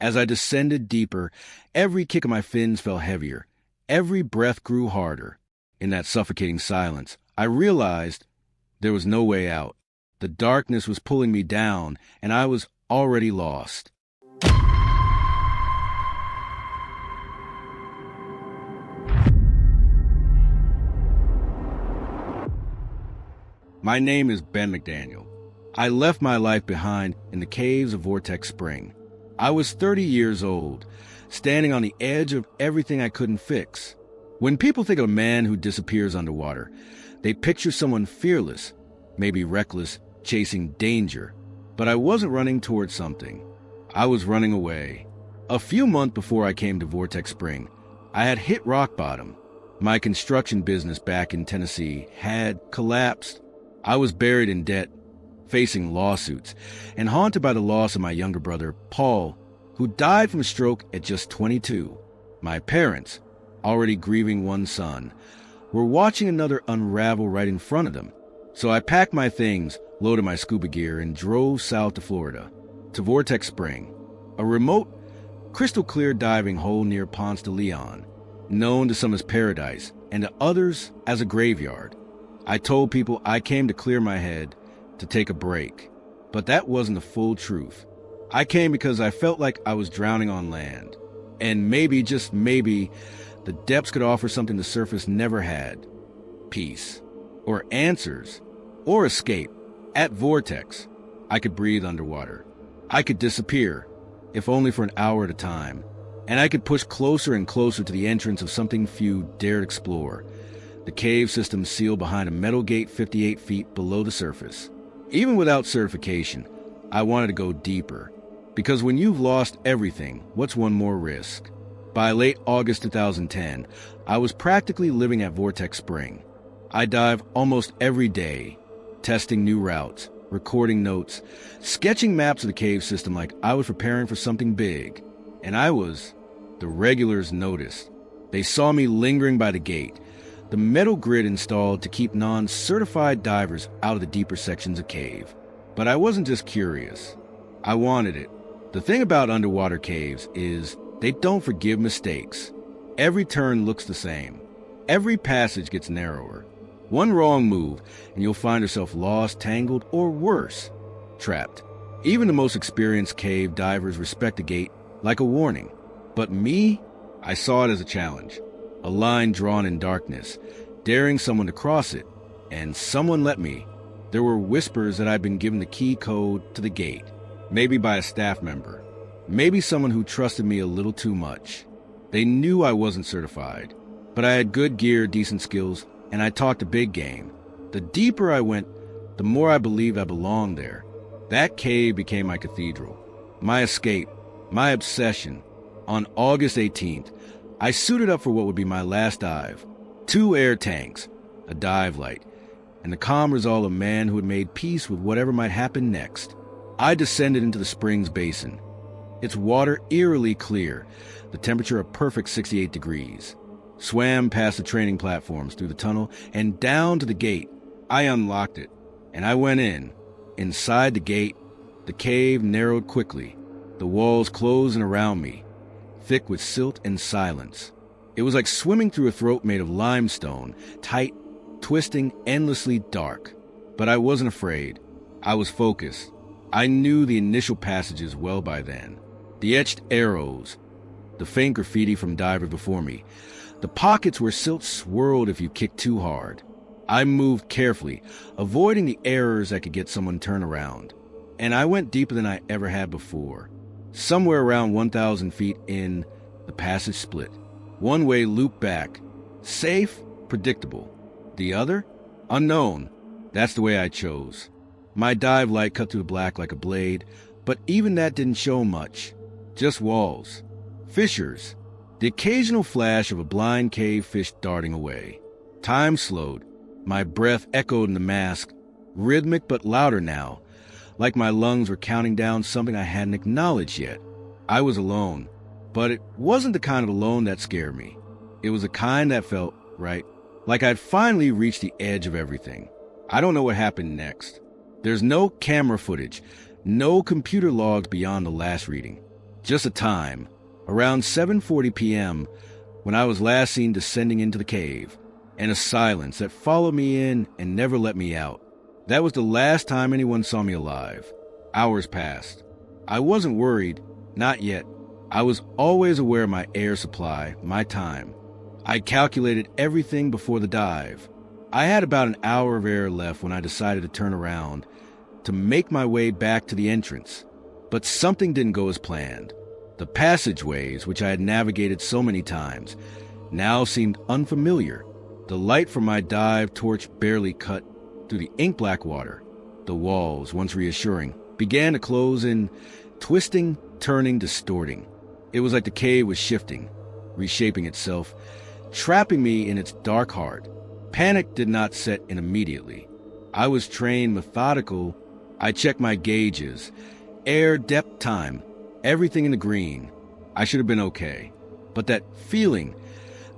As I descended deeper, every kick of my fins felt heavier. Every breath grew harder. In that suffocating silence, I realized there was no way out. The darkness was pulling me down, and I was already lost. My name is Ben McDaniel. I left my life behind in the caves of Vortex Spring. I was 30 years old, standing on the edge of everything I couldn't fix. When people think of a man who disappears underwater, they picture someone fearless, maybe reckless, chasing danger. But I wasn't running towards something. I was running away. A few months before I came to Vortex Spring, I had hit rock bottom. My construction business back in Tennessee had collapsed. I was buried in debt, facing lawsuits, and haunted by the loss of my younger brother, Paul, who died from a stroke at just 22. My parents, already grieving one son, were watching another unravel right in front of them. So I packed my things, loaded my scuba gear, and drove south to Florida, to Vortex Spring, a remote, crystal-clear diving hole near Ponce de Leon, known to some as paradise and to others as a graveyard. I told people I came to clear my head, to take a break. But that wasn't the full truth. I came because I felt like I was drowning on land. And maybe, just maybe, the depths could offer something the surface never had. Peace. Or answers. Or escape. At Vortex, I could breathe underwater. I could disappear, if only for an hour at a time. And I could push closer and closer to the entrance of something few dared explore. The cave system sealed behind a metal gate 58 feet below the surface. Even without certification, I wanted to go deeper. Because when you've lost everything, what's one more risk? By late August 2010, I was practically living at Vortex Spring. I dive almost every day, testing new routes, recording notes, sketching maps of the cave system like I was preparing for something big. And the regulars noticed. They saw me lingering by the gate, the metal grid installed to keep non-certified divers out of the deeper sections of cave. But I wasn't just curious. I wanted it. The thing about underwater caves is they don't forgive mistakes. Every turn looks the same. Every passage gets narrower. One wrong move, and you'll find yourself lost, tangled, or worse, trapped. Even the most experienced cave divers respect the gate like a warning. But me, I saw it as a challenge. A line drawn in darkness, daring someone to cross it, and someone let me. There were whispers that I'd been given the key code to the gate, maybe by a staff member, maybe someone who trusted me a little too much. They knew I wasn't certified, but I had good gear, decent skills, and I talked a big game. The deeper I went, the more I believed I belonged there. That cave became my cathedral, my escape, my obsession. On August 18th, I suited up for what would be my last dive. 2 air tanks, a dive light, and the calm resolve of a man who had made peace with whatever might happen next. I descended into the spring's basin. Its water eerily clear, the temperature a perfect 68 degrees. Swam past the training platforms, through the tunnel, and down to the gate. I unlocked it, and I went in. Inside the gate, the cave narrowed quickly. The walls closed in around me, thick with silt and silence. It was like swimming through a throat made of limestone, tight, twisting, endlessly dark. But I wasn't afraid. I was focused. I knew the initial passages well by then. The etched arrows, the faint graffiti from divers before me, the pockets where silt swirled if you kicked too hard. I moved carefully, avoiding the errors that could get someone turned around. And I went deeper than I ever had before. Somewhere around 1,000 feet in, the passage split. One way looped back. Safe, predictable. The other? Unknown. That's the way I chose. My dive light cut through the black like a blade, but even that didn't show much. Just walls. Fissures. The occasional flash of a blind cave fish darting away. Time slowed. My breath echoed in the mask, rhythmic but louder now, like my lungs were counting down something I hadn't acknowledged yet. I was alone, but it wasn't the kind of alone that scared me. It was the kind that felt right, like I'd finally reached the edge of everything. I don't know what happened next. There's no camera footage, no computer logs beyond the last reading. Just a time, around 7:40 p.m., when I was last seen descending into the cave, and a silence that followed me in and never let me out. That was the last time anyone saw me alive. Hours passed. I wasn't worried, not yet. I was always aware of my air supply, my time. I calculated everything before the dive. I had about an hour of air left when I decided to turn around to make my way back to the entrance. But something didn't go as planned. The passageways, which I had navigated so many times, now seemed unfamiliar. The light from my dive torch barely cut through the ink-black water. The walls, once reassuring, began to close in, twisting, turning, distorting. It was like the cave was shifting, reshaping itself, trapping me in its dark heart. Panic did not set in immediately. I was trained methodical. I checked my gauges, air, depth, time, everything in the green. I should have been okay. But that feeling,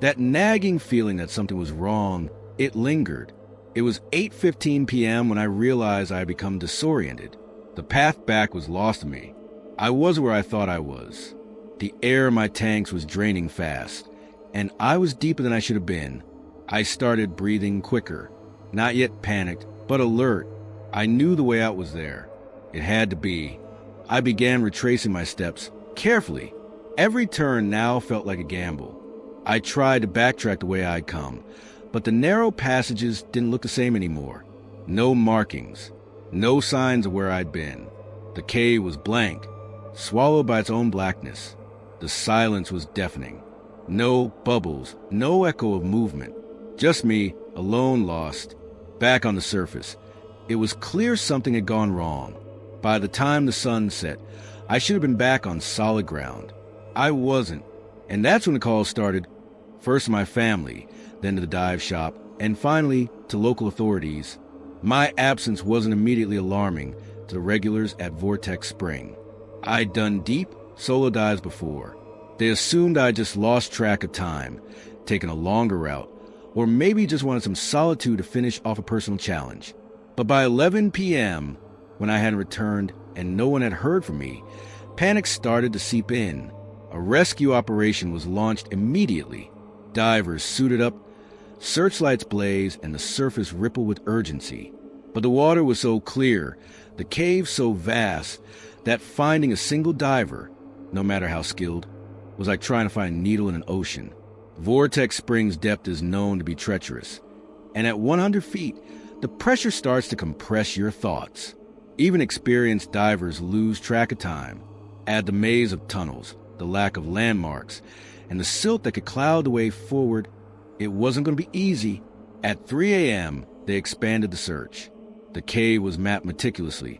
that nagging feeling that something was wrong, it lingered. It was 8:15 p.m. when I realized I had become disoriented. The path back was lost to me. I was where I thought I was. The air in my tanks was draining fast, and I was deeper than I should have been. I started breathing quicker, not yet panicked, but alert. I knew the way out was there. It had to be. I began retracing my steps, carefully. Every turn now felt like a gamble. I tried to backtrack the way I'd come, but the narrow passages didn't look the same anymore. No markings, no signs of where I'd been. The cave was blank, swallowed by its own blackness. The silence was deafening. No bubbles, no echo of movement. Just me, alone, lost, back on the surface. It was clear something had gone wrong. By the time the sun set, I should have been back on solid ground. I wasn't, and that's when the calls started. First to my family, then to the dive shop, and finally to local authorities. My absence wasn't immediately alarming to the regulars at Vortex Spring. I'd done deep, solo dives before. They assumed I just lost track of time, taken a longer route, or maybe just wanted some solitude to finish off a personal challenge. But by 11 p.m., when I hadn't returned and no one had heard from me, panic started to seep in. A rescue operation was launched immediately. Divers suited up, searchlights blazed, and the surface rippled with urgency. But the water was so clear, the cave so vast, that finding a single diver, no matter how skilled, was like trying to find a needle in an ocean. Vortex Spring's depth is known to be treacherous, and at 100 feet, the pressure starts to compress your thoughts. Even experienced divers lose track of time. Add the maze of tunnels, the lack of landmarks, and the silt that could cloud the way forward. It wasn't going to be easy. At 3 a.m., they expanded the search. The cave was mapped meticulously,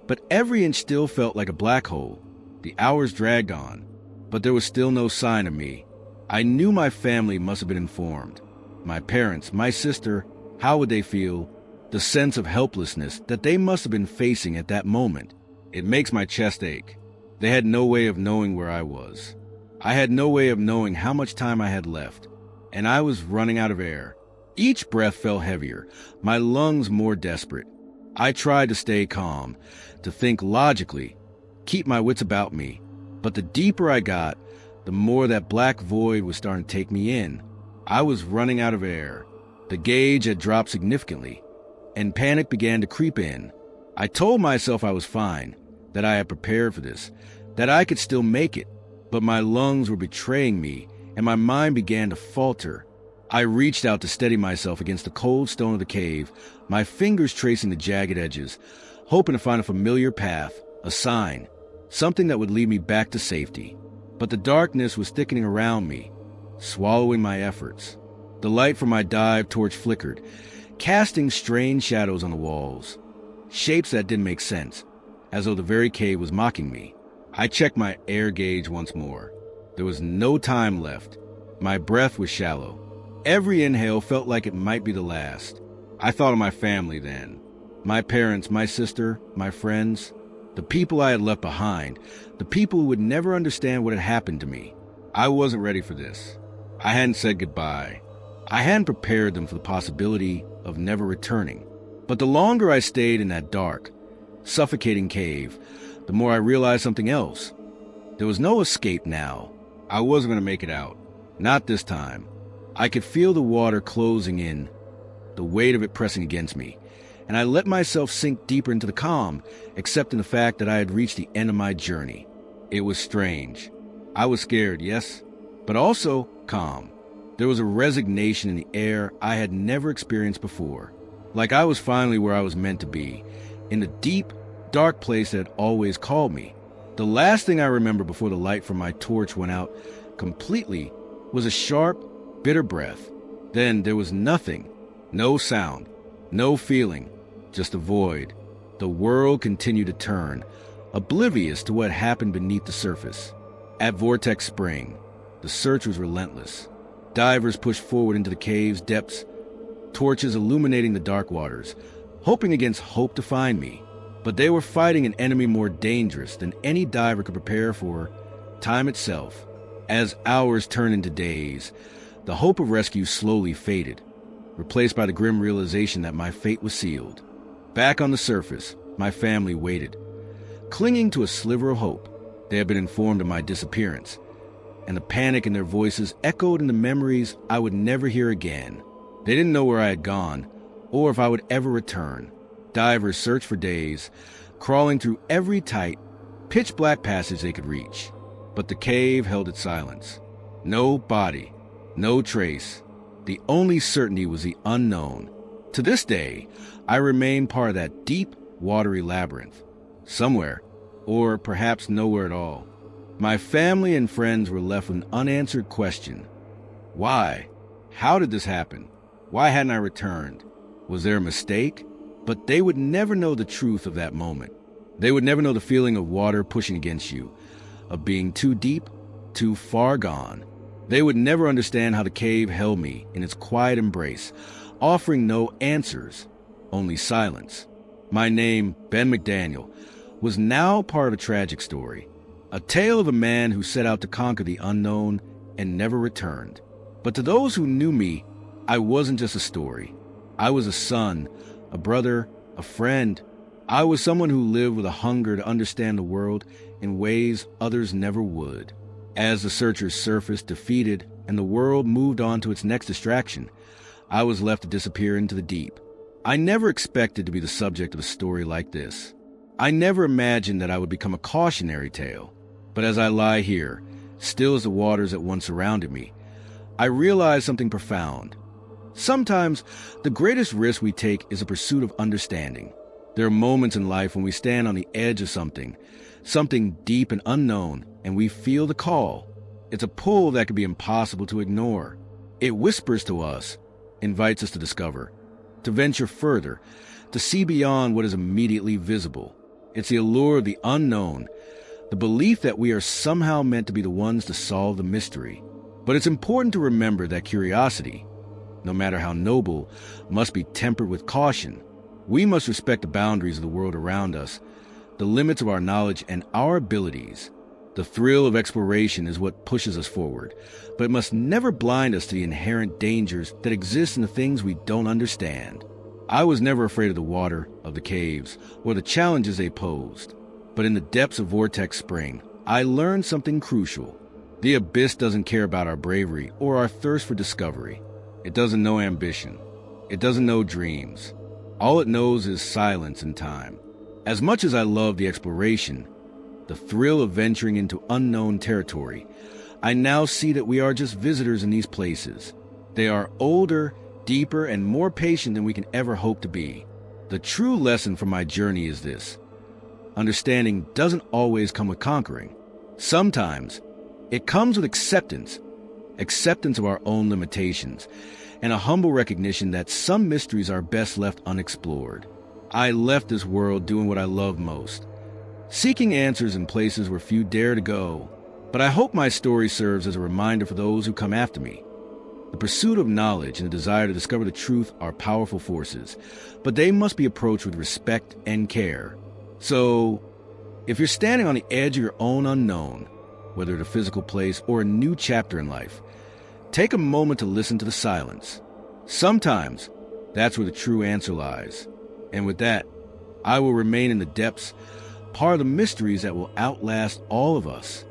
but every inch still felt like a black hole. The hours dragged on, but there was still no sign of me. I knew my family must have been informed. My parents, my sister, how would they feel? The sense of helplessness that they must have been facing at that moment. It makes my chest ache. They had no way of knowing where I was. I had no way of knowing how much time I had left, and I was running out of air. Each breath felt heavier, my lungs more desperate. I tried to stay calm, to think logically, keep my wits about me, but the deeper I got, the more that black void was starting to take me in. I was running out of air. The gauge had dropped significantly, and panic began to creep in. I told myself I was fine, that I had prepared for this, that I could still make it, but my lungs were betraying me, and my mind began to falter. I reached out to steady myself against the cold stone of the cave, my fingers tracing the jagged edges, hoping to find a familiar path, a sign, something that would lead me back to safety. But the darkness was thickening around me, swallowing my efforts. The light from my dive torch flickered, casting strange shadows on the walls, shapes that didn't make sense, as though the very cave was mocking me. I checked my air gauge once more. There was no time left. My breath was shallow. Every inhale felt like it might be the last. I thought of my family then. My parents, my sister, my friends, the people I had left behind, the people who would never understand what had happened to me. I wasn't ready for this. I hadn't said goodbye. I hadn't prepared them for the possibility of never returning. But the longer I stayed in that dark, suffocating cave, the more I realized something else. There was no escape now. I wasn't going to make it out. Not this time. I could feel the water closing in, the weight of it pressing against me, and I let myself sink deeper into the calm, accepting the fact that I had reached the end of my journey. It was strange. I was scared, yes, but also calm. There was a resignation in the air I had never experienced before, like I was finally where I was meant to be, in the deep, dark place that had always called me. The last thing I remember before the light from my torch went out completely was a sharp, bitter breath. Then there was nothing, no sound, no feeling, just a void. The world continued to turn, oblivious to what happened beneath the surface. At Vortex Spring, the search was relentless. Divers pushed forward into the cave's depths, torches illuminating the dark waters, hoping against hope to find me. But they were fighting an enemy more dangerous than any diver could prepare for, time itself. As hours turned into days, the hope of rescue slowly faded, replaced by the grim realization that my fate was sealed. Back on the surface, my family waited, clinging to a sliver of hope. They had been informed of my disappearance, and the panic in their voices echoed into memories I would never hear again. They didn't know where I had gone, or if I would ever return. Divers searched for days, crawling through every tight, pitch-black passage they could reach. But the cave held its silence. No body, no trace. The only certainty was the unknown. To this day, I remain part of that deep, watery labyrinth. Somewhere, or perhaps nowhere at all. My family and friends were left with an unanswered question. Why? How did this happen? Why hadn't I returned? Was there a mistake? But they would never know the truth of that moment. They would never know the feeling of water pushing against you, of being too deep, too far gone. They would never understand how the cave held me in its quiet embrace, offering no answers, only silence. My name, Ben McDaniel, was now part of a tragic story, a tale of a man who set out to conquer the unknown and never returned. But to those who knew me, I wasn't just a story. I was a son, a brother, a friend. I was someone who lived with a hunger to understand the world in ways others never would. As the searchers surfaced defeated and the world moved on to its next distraction, I was left to disappear into the deep. I never expected to be the subject of a story like this. I never imagined that I would become a cautionary tale. But as I lie here, still as the waters that once surrounded me, I realize something profound. Sometimes, the greatest risk we take is a pursuit of understanding. There are moments in life when we stand on the edge of something deep and unknown, and we feel the call. It's a pull that can be impossible to ignore. It whispers to us, invites us to discover, to venture further, to see beyond what is immediately visible. It's the allure of the unknown, the belief that we are somehow meant to be the ones to solve the mystery. But it's important to remember that curiosity, no matter how noble, must be tempered with caution. We must respect the boundaries of the world around us, the limits of our knowledge and our abilities. The thrill of exploration is what pushes us forward, but it must never blind us to the inherent dangers that exist in the things we don't understand. I was never afraid of the water, of the caves, or the challenges they posed. But in the depths of Vortex Spring, I learned something crucial. The abyss doesn't care about our bravery or our thirst for discovery. It doesn't know ambition. It doesn't know dreams. All it knows is silence and time. As much as I love the exploration, the thrill of venturing into unknown territory, I now see that we are just visitors in these places. They are older, deeper, and more patient than we can ever hope to be. The true lesson from my journey is this: understanding doesn't always come with conquering. Sometimes it comes with acceptance of our own limitations, and a humble recognition that some mysteries are best left unexplored. I left this world doing what I love most, seeking answers in places where few dare to go. But I hope my story serves as a reminder for those who come after me. The pursuit of knowledge and the desire to discover the truth are powerful forces, but they must be approached with respect and care. So, if you're standing on the edge of your own unknown, whether at a physical place or a new chapter in life, take a moment to listen to the silence. Sometimes, that's where the true answer lies. And with that, I will remain in the depths, part of the mysteries that will outlast all of us.